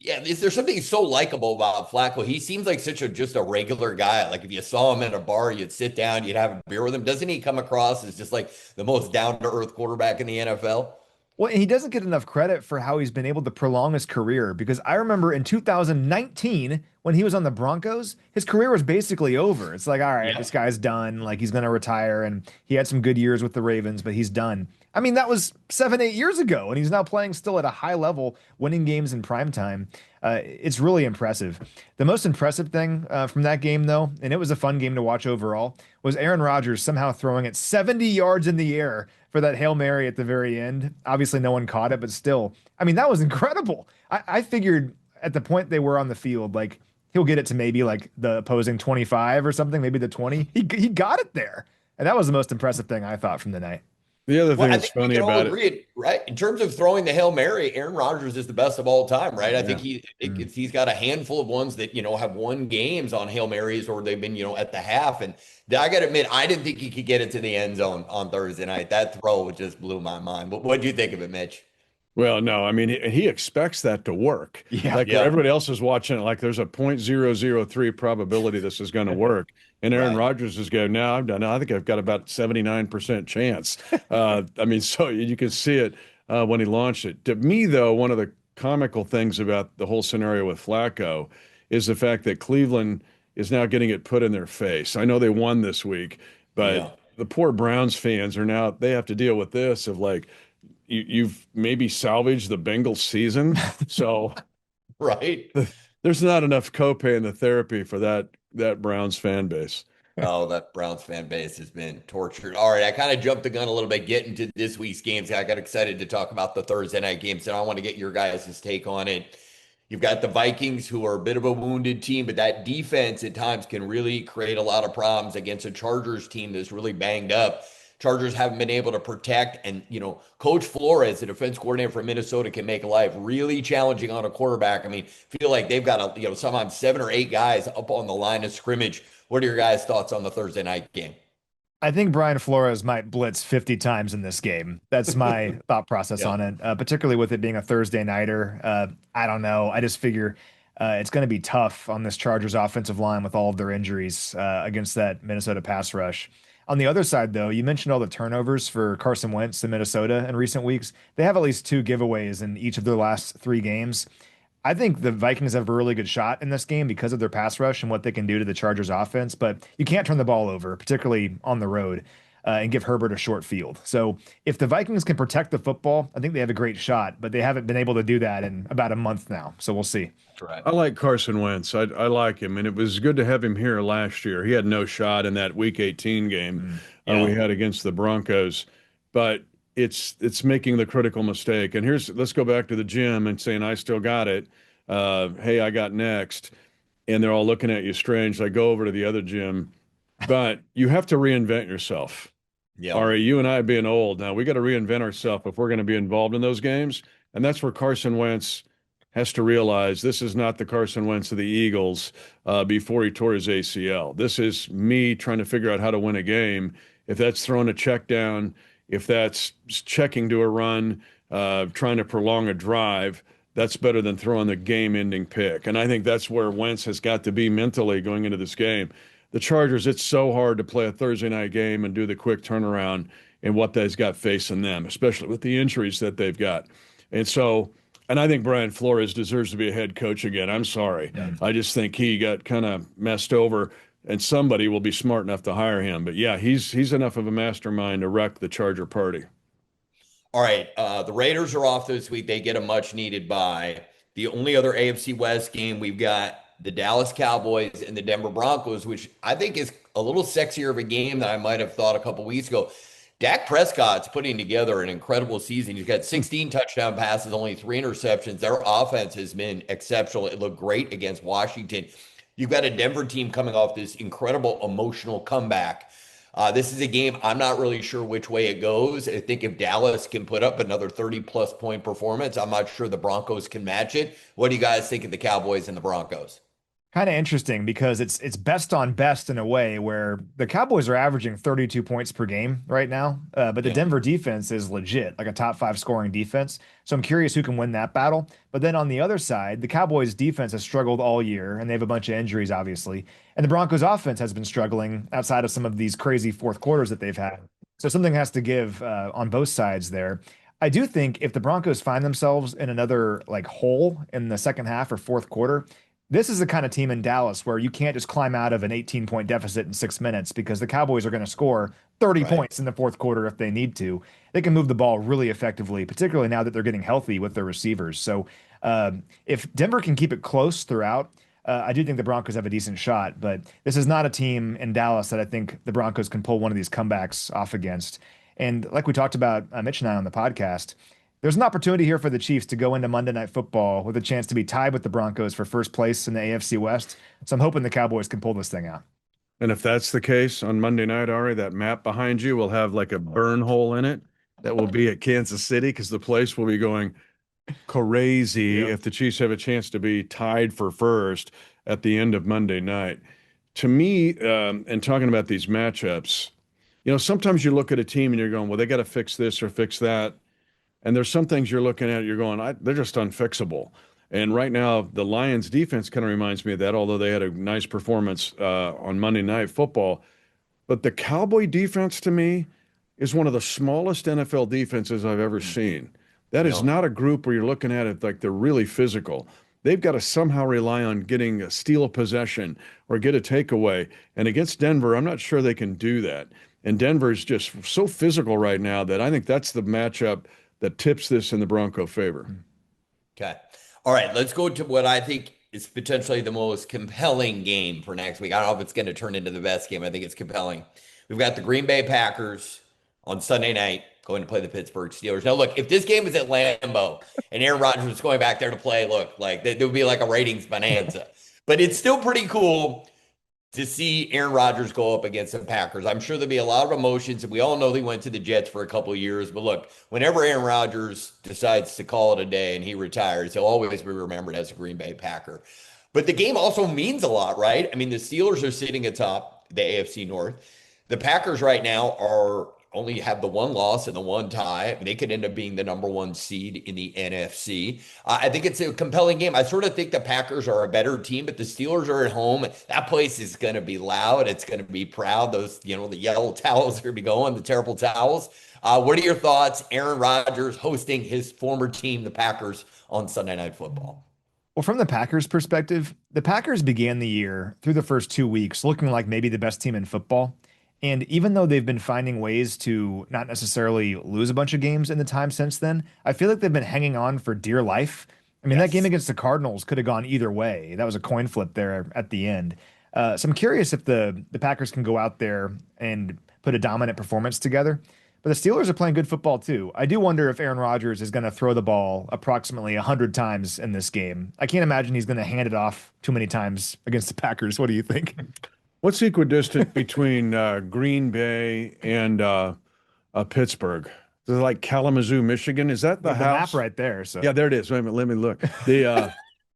Is there something so likable about Flacco? He seems like just a regular guy. Like if you saw him at a bar, you'd sit down, you'd have a beer with him. Doesn't he come across as just like the most down-to-earth quarterback in the NFL? Well, he doesn't get enough credit for how he's been able to prolong his career because I remember in 2019 when he was on the Broncos, his career was basically over. It's like, all right, this guy's done. Like he's going to retire, and he had some good years with the Ravens, but he's done. I mean, that was 7-8 years ago, and he's now playing still at a high level, winning games in prime time. It's really impressive. The most impressive thing from that game, though, and it was a fun game to watch overall, was Aaron Rodgers somehow throwing it 70 yards in the air for that Hail Mary at the very end. Obviously, no one caught it, but still, I mean, that was incredible. I figured at the point they were on the field, like, he'll get it to maybe like the opposing 25 or something, maybe the 20. He got it there. And that was the most impressive thing I thought from the night. The other thing that's funny about it, right? In terms of throwing the Hail Mary, Aaron Rodgers is the best of all time, right? I think he's got a handful of ones that, have won games on Hail Marys or they've been, at the half. And I got to admit, I didn't think he could get it to the end zone on Thursday night. That throw just blew my mind. But what do you think of it, Mitch? Well, no, I mean, he expects that to work. Everybody else is watching it like there's a 0.003 probability this is going to work. And Aaron Rodgers is going, no, I've done it. I think I've got about 79% chance. I mean, so you can see it when he launched it. To me, though, one of the comical things about the whole scenario with Flacco is the fact that Cleveland is now getting it put in their face. I know they won this week, but the poor Browns fans are now, they have to deal with this of like, you've maybe salvaged the Bengals season. So there's not enough copay in the therapy for that Browns fan base. Oh, that Browns fan base has been tortured. All right, I kind of jumped the gun a little bit getting to this week's games. I got excited to talk about the Thursday night games, and I want to get your guys' take on it. You've got the Vikings, who are a bit of a wounded team, but that defense at times can really create a lot of problems against a Chargers team that's really banged up. Chargers haven't been able to protect, and Coach Flores, the defense coordinator for Minnesota, can make life really challenging on a quarterback. I mean, feel like they've got sometimes 7 or 8 guys up on the line of scrimmage. What are your guys' thoughts on the Thursday night game? I think Brian Flores might blitz 50 times in this game. That's my thought process on it, particularly with it being a Thursday nighter. I don't know. I just figure it's going to be tough on this Chargers offensive line with all of their injuries against that Minnesota pass rush. On the other side, though, you mentioned all the turnovers for Carson Wentz in Minnesota in recent weeks. They have at least 2 giveaways in each of their last 3 games. I think the Vikings have a really good shot in this game because of their pass rush and what they can do to the Chargers offense, but you can't turn the ball over, particularly on the road, and give Herbert a short field. So if the Vikings can protect the football, I think they have a great shot, but they haven't been able to do that in about a month now. So we'll see. Right. I like Carson Wentz. I like him, and it was good to have him here last year. He had no shot in that Week 18 game we had against the Broncos, but it's making the critical mistake. And let's go back to the gym and saying, I still got it. Hey, I got next. And they're all looking at you strange. I go over to the other gym, but you have to reinvent yourself. Yeah. All right, you and I being old now, we got to reinvent ourselves if we're going to be involved in those games. And that's where Carson Wentz has to realize this is not the Carson Wentz of the Eagles before he tore his ACL. This is me trying to figure out how to win a game. If that's throwing a check down, if that's checking to a run, trying to prolong a drive, that's better than throwing the game-ending pick. And I think that's where Wentz has got to be mentally going into this game. The Chargers, it's so hard to play a Thursday night game and do the quick turnaround in what they've got facing them, especially with the injuries that they've got. And I think Brian Flores deserves to be a head coach again. I'm sorry. Yeah. I just think he got kind of messed over, and somebody will be smart enough to hire him. But yeah, he's enough of a mastermind to wreck the Charger party. All right, the Raiders are off this week. They get a much-needed bye. The only other AFC West game, we've got the Dallas Cowboys and the Denver Broncos, which I think is a little sexier of a game than I might have thought a couple weeks ago. Dak Prescott's putting together an incredible season. He's got 16 touchdown passes, only 3 interceptions. Their offense has been exceptional. It looked great against Washington. You've got a Denver team coming off this incredible emotional comeback. This is a game I'm not really sure which way it goes. I think if Dallas can put up another 30-plus point performance, I'm not sure the Broncos can match it. What do you guys think of the Cowboys and the Broncos? Kind of interesting because it's best on best in a way where the Cowboys are averaging 32 points per game right now, but the Denver defense is legit, like a top 5 scoring defense. So I'm curious who can win that battle. But then on the other side, the Cowboys defense has struggled all year, and they have a bunch of injuries, obviously. And the Broncos offense has been struggling outside of some of these crazy fourth quarters that they've had. So something has to give on both sides there. I do think if the Broncos find themselves in another like hole in the second half or fourth quarter, this is the kind of team in Dallas where you can't just climb out of an 18-point deficit in 6 minutes because the Cowboys are going to score 30 points in the fourth quarter if they need to. They can move the ball really effectively, particularly now that they're getting healthy with their receivers. So if Denver can keep it close throughout, I do think the Broncos have a decent shot. But this is not a team in Dallas that I think the Broncos can pull one of these comebacks off against. And like we talked about, Mitch and I on the podcast, there's an opportunity here for the Chiefs to go into Monday Night Football with a chance to be tied with the Broncos for first place in the AFC West. So I'm hoping the Cowboys can pull this thing out. And if that's the case on Monday night, Ari, that map behind you will have like a burn hole in it that will be at Kansas City because the place will be going crazy if the Chiefs have a chance to be tied for first at the end of Monday night. To me, and talking about these matchups, sometimes you look at a team and you're going, well, they got to fix this or fix that. And there's some things you're looking at, you're going, they're just unfixable. And right now, the Lions defense kind of reminds me of that, although they had a nice performance on Monday Night Football. But the Cowboy defense, to me, is one of the smallest NFL defenses I've ever seen. That is not a group where you're looking at it like they're really physical. They've got to somehow rely on getting a steal of possession or get a takeaway. And against Denver, I'm not sure they can do that. And Denver is just so physical right now that I think that's the matchup that tips this in the Bronco favor. Okay. All right. Let's go to what I think is potentially the most compelling game for next week. I don't know if it's going to turn into the best game. I think it's compelling. We've got the Green Bay Packers on Sunday night going to play the Pittsburgh Steelers. Now, look, if this game is at Lambeau and Aaron Rodgers was going back there to play, look, like there would be like a ratings bonanza. But it's still pretty cool to see Aaron Rodgers go up against the Packers. I'm sure there'll be a lot of emotions, and we all know they went to the Jets for a couple of years. But look, whenever Aaron Rodgers decides to call it a day and he retires, he'll always be remembered as a Green Bay Packer. But the game also means a lot, right? I mean, the Steelers are sitting atop the AFC North. The Packers right now only have the one loss and the one tie. They could end up being the number 1 seed in the NFC. I think it's a compelling game. I sort of think the Packers are a better team, but the Steelers are at home. That place is going to be loud. It's going to be proud. Those, the yellow towels are going to be going, the terrible towels. What are your thoughts? Aaron Rodgers hosting his former team, the Packers, on Sunday Night Football. Well, from the Packers' perspective, the Packers began the year through the first 2 weeks looking like maybe the best team in football. And even though they've been finding ways to not necessarily lose a bunch of games in the time since then, I feel like they've been hanging on for dear life. I mean, that game against the Cardinals could have gone either way. That was a coin flip there at the end. So I'm curious if the Packers can go out there and put a dominant performance together. But the Steelers are playing good football too. I do wonder if Aaron Rodgers is going to throw the ball approximately 100 times in this game. I can't imagine he's going to hand it off too many times against the Packers. What do you think? What's equidistant between Green Bay and Pittsburgh? Is it like Kalamazoo, Michigan? Is that the house? map right there. So Yeah, there it is. Wait a minute, let me look. The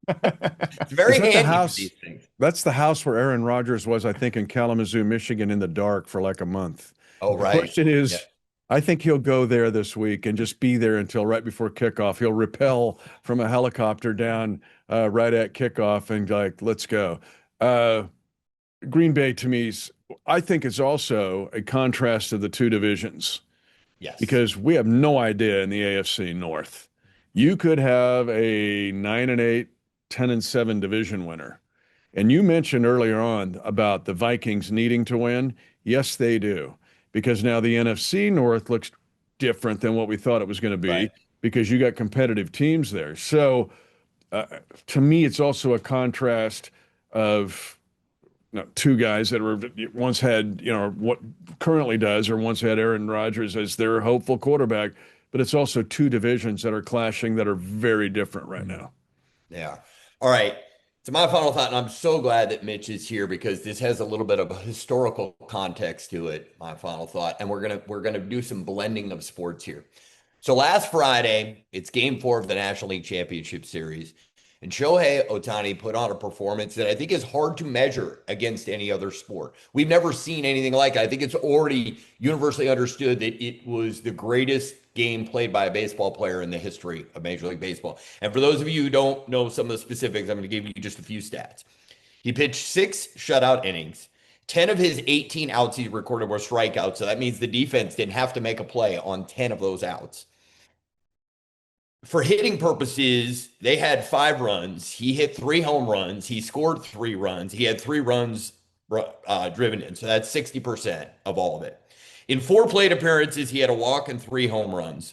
It's very is that the handy for house? these things. That's the house where Aaron Rodgers was, I think, in Kalamazoo, Michigan, in the dark for like a month. Oh, The right. question is, Yeah. I think he'll go there this week and just be there until right before kickoff. He'll rappel from a helicopter down right at kickoff and like, let's go. Green Bay to me, I think it's also a contrast of the two divisions Yes. because we have no idea in the AFC North. You could have a 9-8, 10-7 division winner. And you mentioned earlier on about the Vikings needing to win. Yes, they do. Because now the NFC North looks different than what we thought it was going to be Right. because you got competitive teams there. So to me, it's also a contrast of two guys that were once had, what currently does or once had Aaron Rodgers as their hopeful quarterback. But it's also two divisions that are clashing that are very different right now. Yeah. All right. So my final thought, and I'm so glad that Mitch is here because this has a little bit of a historical context to it, my final thought. And we're gonna do some blending of sports here. So last Friday, it's game 4 of the National League Championship Series. And Shohei Ohtani put on a performance that I think is hard to measure against any other sport. We've never seen anything like it. I think it's already universally understood that it was the greatest game played by a baseball player in the history of Major League Baseball. And for those of you who don't know some of the specifics, I'm going to give you just a few stats. He pitched 6 shutout innings. 10 of his 18 outs he recorded were strikeouts. So that means the defense didn't have to make a play on 10 of those outs. For hitting purposes, they had 5 runs. He hit 3 home runs. He scored 3 runs. He had 3 runs driven in. So that's 60% of all of it. In 4 plate appearances, he had a walk and 3 home runs.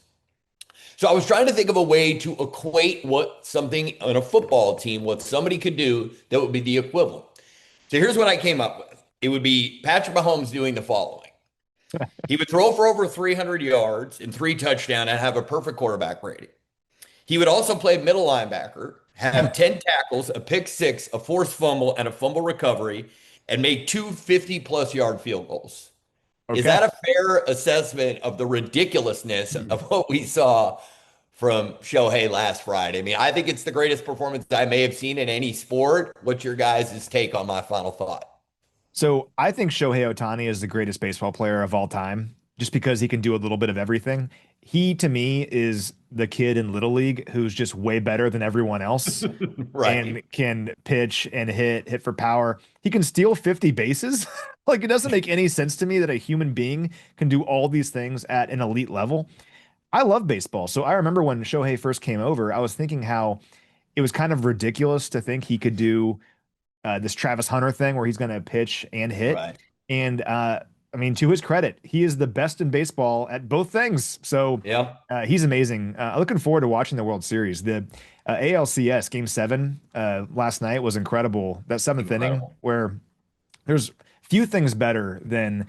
So I was trying to think of a way to equate what something on a football team, what somebody could do that would be the equivalent. So here's what I came up with. It would be Patrick Mahomes doing the following. He would throw for over 300 yards and 3 touchdowns and have a perfect quarterback rating. He would also play middle linebacker, have 10 tackles, a pick 6, a forced fumble, and a fumble recovery, and make 2 50-plus yard field goals. Okay. Is that a fair assessment of the ridiculousness of what we saw from Shohei last Friday? I mean, I think it's the greatest performance I may have seen in any sport. What's your guys' take on my final thought? So I think Shohei Ohtani is the greatest baseball player of all time, just because he can do a little bit of everything. He, to me, is the kid in Little League who's just way better than everyone else Right. and can pitch and hit for power. He can steal 50 bases. Like, it doesn't make any sense to me that a human being can do all these things at an elite level. I love baseball. So I remember when Shohei first came over, I was thinking how it was kind of ridiculous to think he could do this Travis Hunter thing where he's going to pitch and hit. Right. And I mean, to his credit, he is the best in baseball at both things. So Yeah. he's amazing. Looking forward to watching the World Series. The ALCS Game 7 last night was incredible. That 7th inning where there's few things better than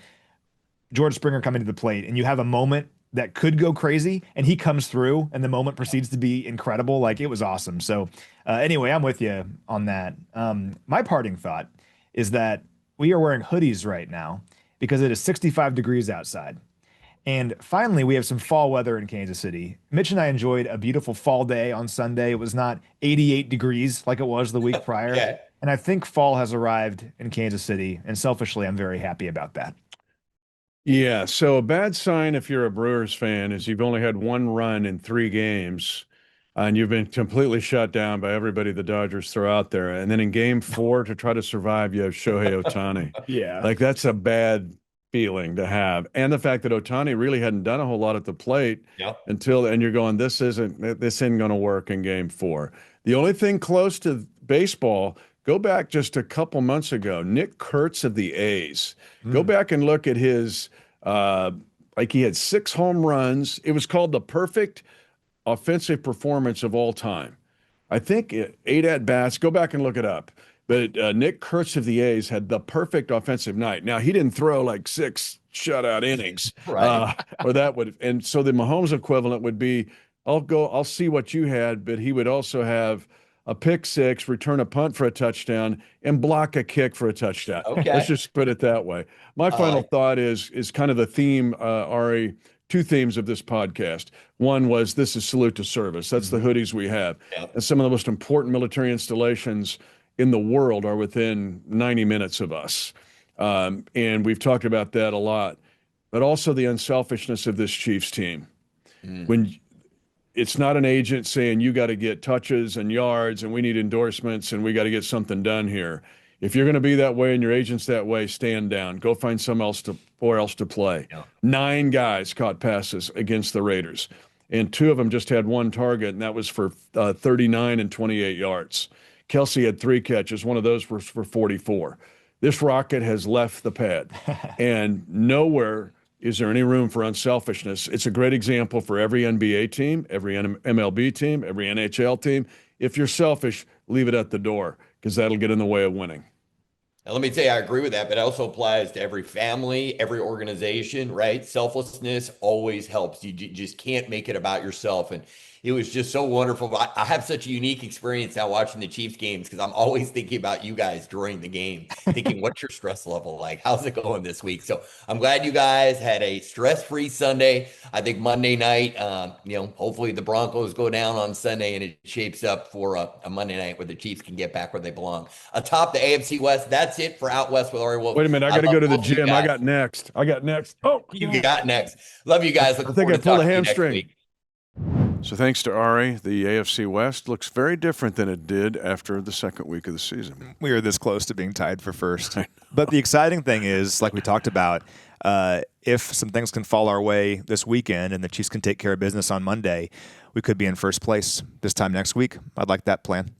George Springer coming to the plate and you have a moment that could go crazy and he comes through and the moment proceeds to be incredible. Like, it was awesome. So anyway, I'm with you on that. My parting thought is that we are wearing hoodies right now because it is 65 degrees outside. And finally, we have some fall weather in Kansas City. Mitch and I enjoyed a beautiful fall day on Sunday. It was not 88 degrees like it was the week prior. Yeah. And I think fall has arrived in Kansas City. And selfishly, I'm very happy about that. Yeah, so a bad sign if you're a Brewers fan is you've only had 1 run in 3 games, and you've been completely shut down by everybody the Dodgers throw out there. And then in game 4, to try to survive, you have Shohei Ohtani. Yeah. Like, that's a bad feeling to have. And the fact that Ohtani really hadn't done a whole lot at the plate and you're going, this isn't going to work in game 4. The only thing close to baseball, go back just a couple months ago, Nick Kurtz of the A's. Go back and look at his, he had 6 home runs. It was called the perfect offensive performance of all time. I think 8 at-bats. Go back and look it up. But Nick Kurtz of the A's had the perfect offensive night. Now, he didn't throw like 6 shutout innings. Right. Or that would, and so the Mahomes equivalent would be, I'll see what you had, but he would also have a pick 6, return a punt for a touchdown, and block a kick for a touchdown. Okay. Let's just put it that way. My final thought is kind of the theme, Ari, two themes of this podcast. One was this is salute to service. That's the hoodies we have. Yep. And some of the most important military installations in the world are within 90 minutes of us. And we've talked about that a lot. But also the unselfishness of this Chiefs team. When it's not an agent saying you got to get touches and yards and we need endorsements and we got to get something done here. If you're going to be that way and your agent's that way, stand down. Go find somewhere else to play. Yeah. 9 guys caught passes against the Raiders, and 2 of them just had one target, and that was for 39 and 28 yards. Kelsey had 3 catches. One of those was for 44. This rocket has left the pad, and nowhere is there any room for unselfishness. It's a great example for every NBA team, every MLB team, every NHL team. If you're selfish, leave it at the door, because that'll get in the way of winning. Now, let me tell you, I agree with that, but it also applies to every family, every organization, right? Selflessness always helps. You just can't make it about yourself. And it was just so wonderful. I have such a unique experience now watching the Chiefs games because I'm always thinking about you guys during the game, thinking, what's your stress level like? How's it going this week? So I'm glad you guys had a stress-free Sunday. I think Monday night, hopefully the Broncos go down on Sunday and it shapes up for a Monday night where the Chiefs can get back where they belong. Atop the AFC West, that's it for Out West with Ari Wolfe. Wait a minute, I got to go to the gym. I got next. Oh, you got next. Love you guys. I think I pulled a hamstring. So thanks to Ari, the AFC West looks very different than it did after the second week of the season. We were this close to being tied for first. But the exciting thing is, like we talked about, if some things can fall our way this weekend and the Chiefs can take care of business on Monday, we could be in first place this time next week. I'd like that plan.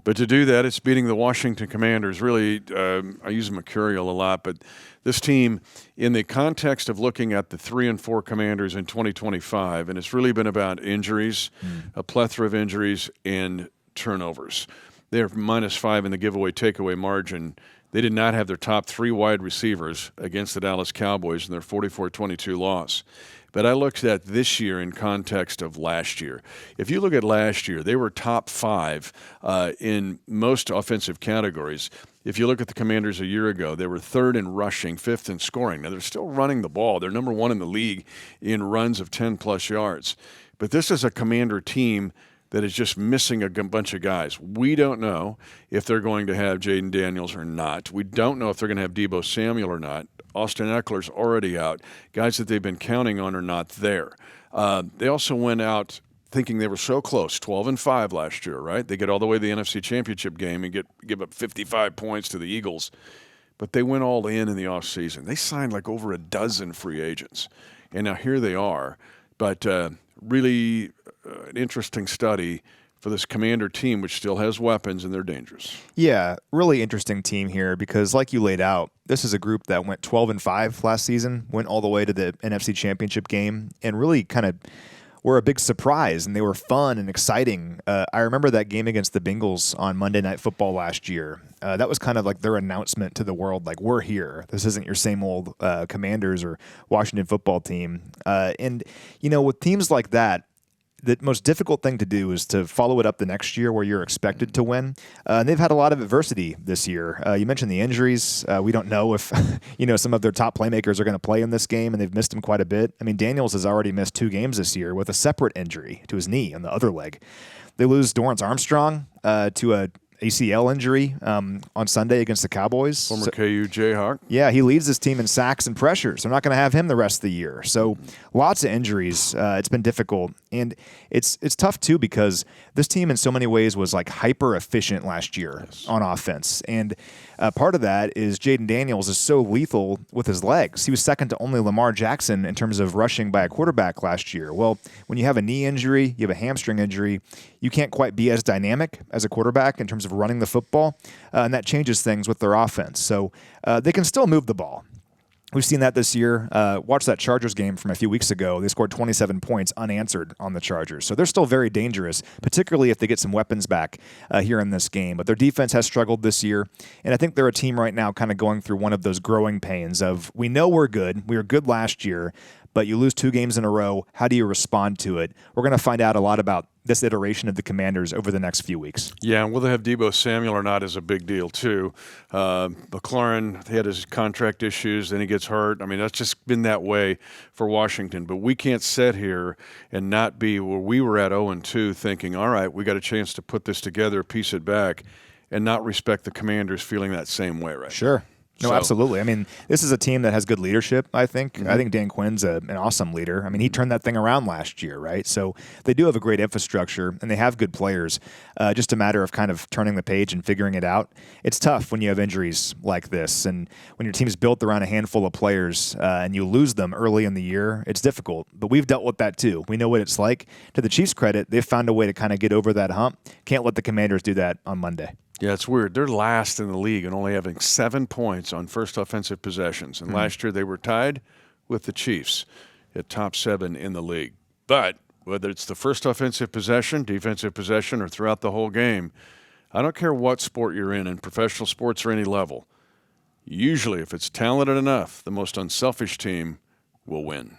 But to do that, it's beating the Washington Commanders. Really, I use Mercurial a lot, but this team, in the context of looking at the 3 and 4 Commanders in 2025, and it's really been about injuries, a plethora of injuries and turnovers. They're -5 in the giveaway takeaway margin. They did not have their top 3 wide receivers against the Dallas Cowboys in their 44-22 loss. But I looked at this year in context of last year. If you look at last year, they were top 5 in most offensive categories. If you look at the Commanders a year ago, they were 3rd in rushing, 5th in scoring. Now, they're still running the ball. They're number 1 in the league in runs of 10-plus yards. But this is a Commander team that is just missing a bunch of guys. We don't know if they're going to have Jaden Daniels or not. We don't know if they're going to have Deebo Samuel or not. Austin Eckler's already out. Guys that they've been counting on are not there. They also went out thinking they were so close, 12-5 last year, right? They get all the way to the NFC Championship game and give up 55 points to the Eagles. But they went all in the offseason. They signed like over a dozen free agents. And now here they are. But really an interesting study for this Commander team, which still has weapons and they're dangerous. Yeah, really interesting team here because, like you laid out, this is a group that went 12-5 last season, went all the way to the NFC Championship game, and really kind of were a big surprise, and they were fun and exciting. I remember that game against the Bengals on Monday Night Football last year. That was kind of like their announcement to the world, like, we're here. This isn't your same old Commanders or Washington football team. And, with teams like that, the most difficult thing to do is to follow it up the next year where you're expected to win. And they've had a lot of adversity this year. You mentioned the injuries. We don't know if some of their top playmakers are going to play in this game, and they've missed them quite a bit. I mean, Daniels has already missed 2 games this year with a separate injury to his knee on the other leg. They lose Dorrance Armstrong to a ACL injury on Sunday against the Cowboys. Former KU Jayhawk. Yeah, he leads this team in sacks and pressures. They're not going to have him the rest of the year. So lots of injuries. It's been difficult. And it's tough, too, because this team in so many ways was like hyper efficient last year on offense. And part of that is Jaden Daniels is so lethal with his legs. He was second to only Lamar Jackson in terms of rushing by a quarterback last year. Well, when you have a knee injury, you have a hamstring injury, you can't quite be as dynamic as a quarterback in terms of running the football, and that changes things with their offense. So they can still move the ball. We've seen that this year. Watch that Chargers game from a few weeks ago. They scored 27 points unanswered on the Chargers. So they're still very dangerous, particularly if they get some weapons back here in this game. But their defense has struggled this year, and I think they're a team right now kind of going through one of those growing pains of, we know we're good. We were good last year, but you lose 2 games in a row. How do you respond to it? We're going to find out a lot about this iteration of the Commanders over the next few weeks. Yeah, and whether they have Deebo Samuel or not is a big deal, too. McLaurin, he had his contract issues, then he gets hurt. I mean, that's just been that way for Washington. But we can't sit here and not be where we were at 0-2 thinking, all right, we got a chance to put this together, piece it back, and not respect the Commanders feeling that same way right Sure. No, So- absolutely. I mean, this is a team that has good leadership, I think. I think Dan Quinn's an awesome leader. I mean, he turned that thing around last year, right? So they do have a great infrastructure, and they have good players. Just a matter of kind of turning the page and figuring it out. It's tough when you have injuries like this, and when your team's built around a handful of players and you lose them early in the year, it's difficult. But we've dealt with that too. We know what it's like. To the Chiefs' credit, they've found a way to kind of get over that hump. Can't let the Commanders do that on Monday. Yeah, it's weird. They're last in the league and only having 7 points on first offensive possessions. And last year they were tied with the Chiefs at top 7 in the league. But whether it's the first offensive possession, defensive possession, or throughout the whole game, I don't care what sport you're in professional sports or any level. Usually, if it's talented enough, the most unselfish team will win.